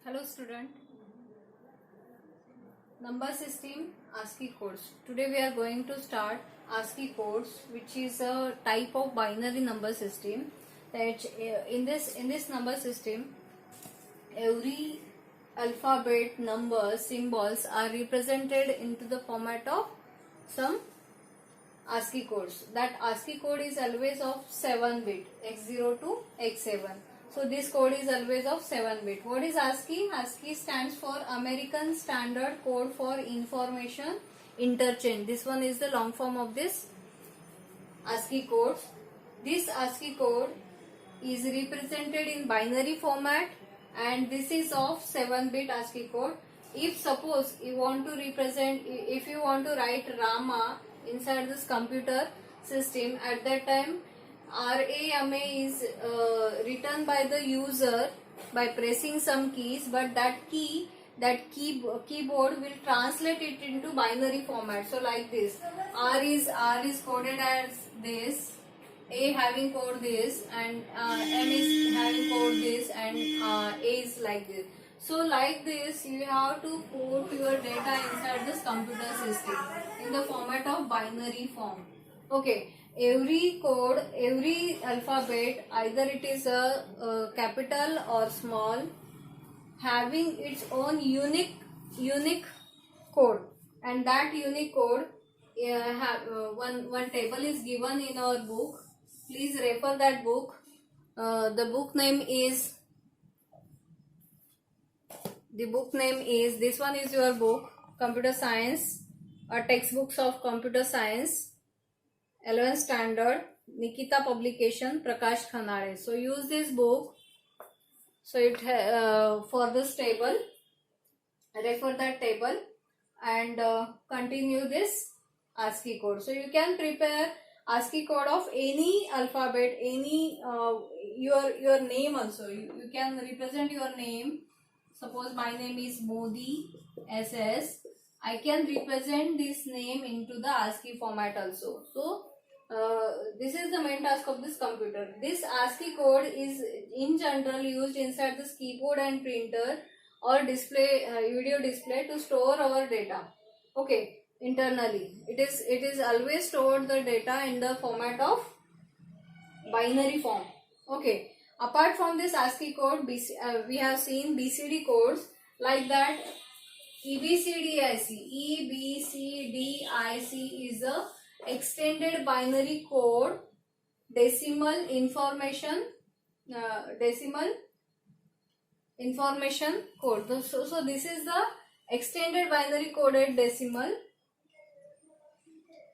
Hello student, number system ASCII codes. Today we are going to start ASCII codes, which is a type of binary number system. That in this number system, every alphabet, numbers, symbols are represented into the format of some ASCII codes. That ASCII code is always of 7 bit, x0 to x7. So this code is always of 7 bit. What is ASCII? ASCII stands for American Standard Code for Information Interchange. This one is the long form of this ASCII codes. This ASCII code is represented in binary format, and this is of 7 bit ASCII code. If suppose you want to represent, if you want to write Rama inside this computer system, at that time RAMA is written by the user by pressing some keys, but that keyboard will translate it into binary format. So like this, R is coded as this, A having code this, and M is having code this, and A is like this. So like this, you have to put your data inside this computer system in the format of binary form. Okay. Every code, every alphabet, either it is a capital or small, having its own unique code, and that unique code one table is given in our book. Please refer that book. The book name is this one is your book, Computer Science, or textbooks of Computer Science, 11th standard, Nikita publication, Prakash Khanare. So use this book. So it for this table, refer that table and continue this ASCII code. So you can prepare ASCII code of any alphabet, any your name also. You can represent your name. Suppose my name is Modi SS. I can represent this name into the ASCII format also. So this is the main task of this computer. This ASCII code is in general used inside this keyboard and printer or display video display to store our data. Okay, internally it is always stored the data in the format of binary form. Okay, apart from this ASCII code, we have seen BCD codes like that. EBCDIC is a extended binary code decimal information code. So this is the extended binary coded decimal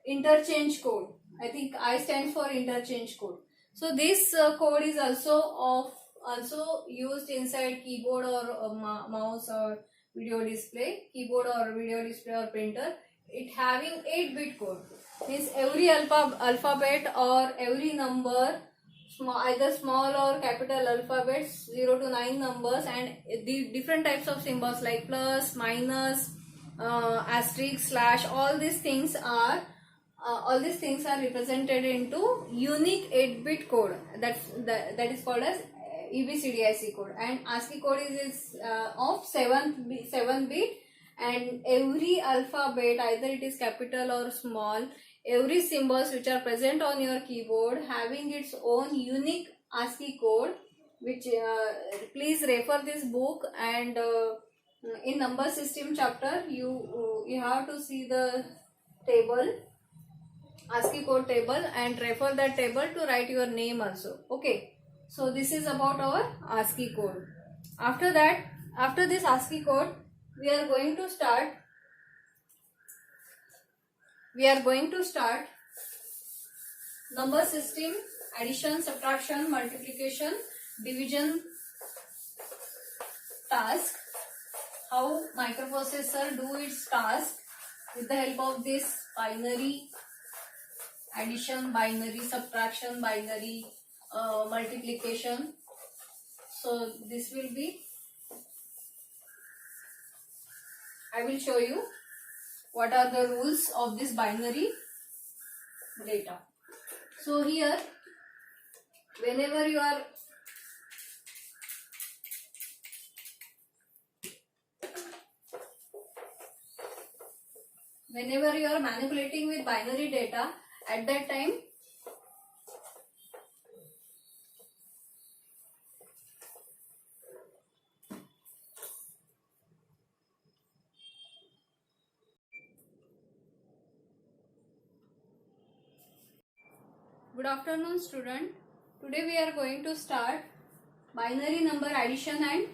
interchange code. I think I stands for interchange code. So this code is also used inside keyboard or mouse or video display, keyboard or video display or printer. It having 8-bit code. Means every alphabet or every number, either small or capital alphabets, 0 to 9 numbers, and the different types of symbols like plus, minus, asterisk, slash, all these things are represented into unique 8-bit code. That is called as EBCDIC code, and ASCII code is of 7 bit, and every alphabet, either it is capital or small, every symbols which are present on your keyboard having its own unique ASCII code, which please refer this book, and in number system chapter you have to see the table, ASCII code table, and refer that table to write your name also. Okay. So this is about our ASCII code. After that, after this ASCII code, we are going to start number system, addition, subtraction, multiplication, division task. How microprocessor do its task with the help of this binary addition, binary subtraction, binary multiplication. So this will be, I will show you what are the rules of this binary data. So here, whenever you are whenever you are manipulating with binary data, at that time good afternoon student. Today we are going to start binary number addition and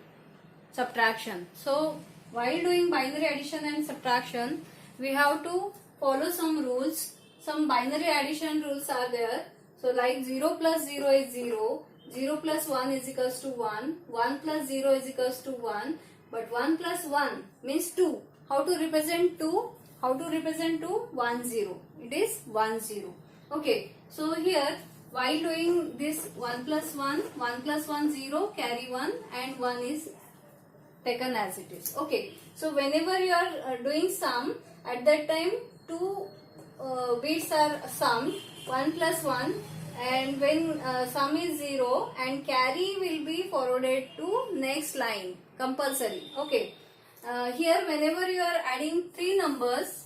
subtraction. So while doing binary addition and subtraction, we have to follow some rules. Some binary addition rules are there. So like 0 plus 0 is 0, 0 plus 1 is equals to 1, 1 plus 0 is equals to 1, but 1 plus 1 means 2. How to represent 2? How to represent 2? 1 0. It is 1 0. Okay. So here while doing this 1 plus 1, 1 plus 1 0, carry 1 and 1 is taken as it is. Okay. So whenever you are doing sum, at that time two bits are summed, 1 plus 1, and when sum is 0 and carry will be forwarded to next line compulsory. Okay. Here whenever you are adding three numbers,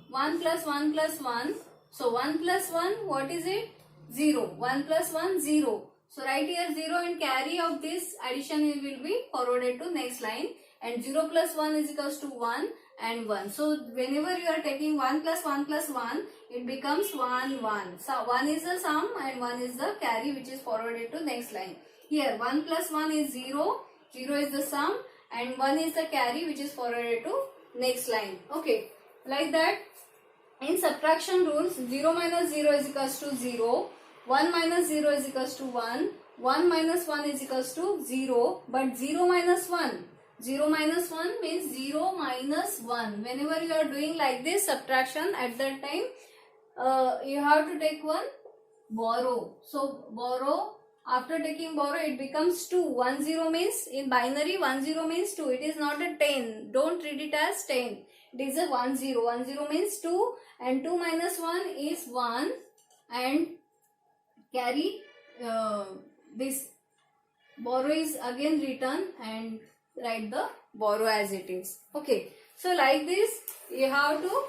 1 plus 1 plus 1, so 1 plus 1, what is it? 0. 1 plus 1, 0. So write here 0 and carry of this addition will be forwarded to next line, and 0 plus 1 is equals to 1 and 1. So whenever you are taking 1 plus 1 plus 1, it becomes 1 1. So 1 is the sum and 1 is the carry which is forwarded to next line. Here 1 plus 1 is 0, 0 is the sum and 1 is the carry which is forwarded to next line. Okay, like that. In subtraction rules, 0 minus 0 is equals to 0, 1 minus 0 is equals to 1, 1 minus 1 is equals to 0, but 0 minus 1. 0 minus 1 means 0 minus 1. Whenever you are doing like this subtraction, at that time you have to take one borrow. So borrow, after taking borrow it becomes 2. 1 0 means, in binary 1 0 means 2. It is not a 10. Don't read it as 10. It is a 1 0. 1 0 means 2 and 2 minus 1 is 1, and carry this borrow is again written and write the borrow as it is. Okay. So like this you have to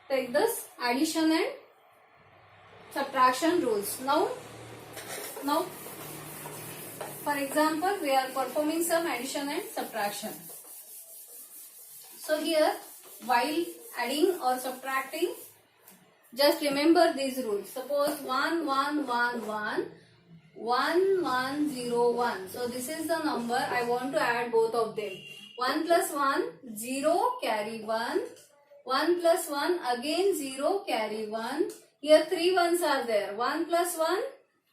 take this addition and subtraction rules. Now for example we are performing some addition and subtraction. So here while adding or subtracting, just remember these rules. Suppose 1 1 1 1, 1 1 0 1. So this is the number I want to add both of them. 1 plus 1 0, carry 1. 1 plus 1 again 0, carry 1. Here 3 ones are there. 1 plus 1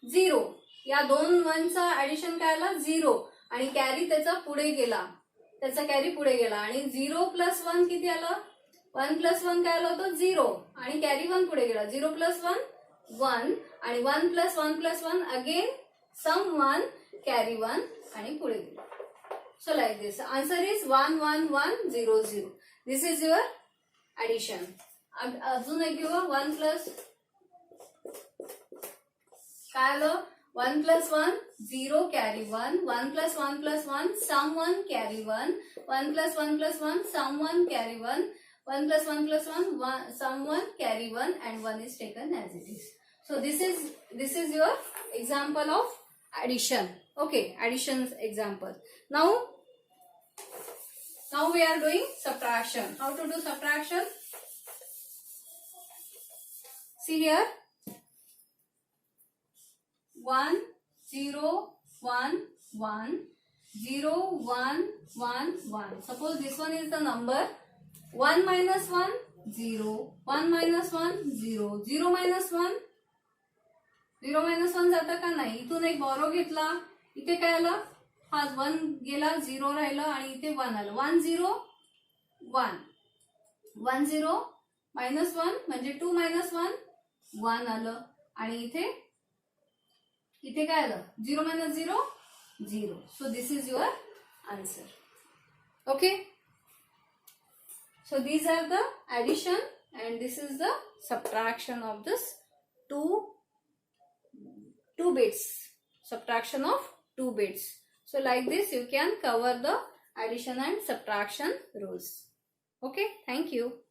0. या दोन वनचा addition काय आला 0 आणि carry त्याचा पुढे गेला. त्याचा carry पुढे गेला आणि 0 प्लस 1 किती आलं? 1 प्लस 1 काय आलं होतं 0 आणि कॅरी 1 पुढे गेला. 0 प्लस 1 1 आणि 1 plus 1 plus 1 again some 1 carry 1 आणि पुढे गेला. So like this answer is 1 1 1 0 0. This is your addition. अजून एक घेऊ. 1 प्लस काय आलं 1 plus 1 0 carry 1, 1 plus 1 plus 1 sum 1 carry 1, 1 plus 1 plus 1 sum 1 carry 1, 1 plus 1 plus 1 sum 1 carry 1 and 1 is taken as it is. So this is your example of addition. Okay, addition example. Now we are doing subtraction. How to do subtraction? See here. 1 0 1 1 0 1 1 1. Suppose this one is the number 1 minus 1 0, 1 minus 1 0, 0 minus 1 0 minus 1 जाता का नाही. इथून एक borrow घेतला. इथे काय आलं? हा 1 गेला 0 राहिलं आणि इथे 1 आलं. 1 0 1 1 0 minus 1 म्हणजे 2 minus 1 1 आलं आणि इथे काय आलं 0 minus 0 0. So this is your answer. Okay. So these are the addition and this is the subtraction of this two bits. Subtraction of 2 bits. So like this you can cover the addition and subtraction rules. Okay, thank you.